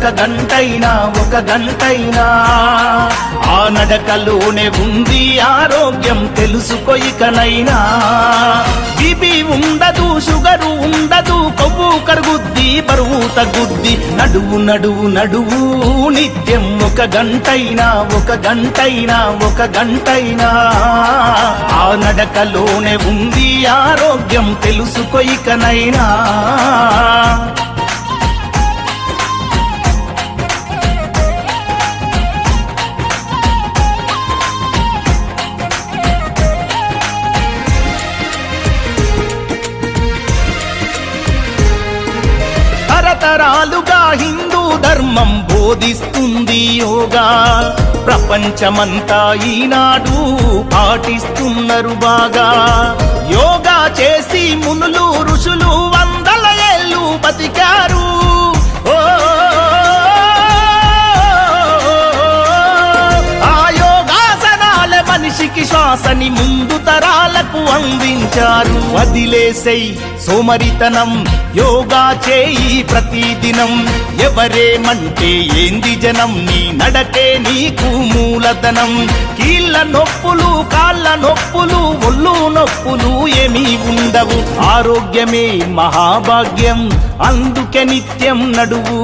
ఒక గంటైనా ఆ నడకలోనే ఉంది ఆరోగ్యం తెలుసుకో ఇకనైనా. బీపీ ఉండదు, షుగరు ఉండదు, కొవ్వు కరుగుద్ది, బరువు తగ్గుద్ది. నడువు నడువు నడువు నిత్యం ఒక గంటైనా ఒక గంటైనా ఆ నడకలోనే ఉంది ఆరోగ్యం తెలుసుకో ఇకనైనా. తరతరాలుగా హిందూ ధర్మం బోధిస్తుంది యోగా. ప్రపంచమంతా ఈనాడు పాటిస్తున్నారు బాగా. యోగా చేసి మునులు ఋషులు వందల ఏళ్ళు బతికారు. ఆ యోగాసనాల మనిషికి శ్వాసని ముందు తరాలకు అందించారు. వదిలేసై సోమరితనం, యోగా చేయి ప్రతిదినం. ఎవరేమంటే ఏంది జనం, నీ నడకే నీకు మూలధనం. కీళ్ళ నొప్పులు, కాళ్ళ నొప్పులు, ఒళ్ళు నొప్పులు ఏమీ ఉండవు. ఆరోగ్యమే మహాభాగ్యం, అందుకే నిత్యం నడువు.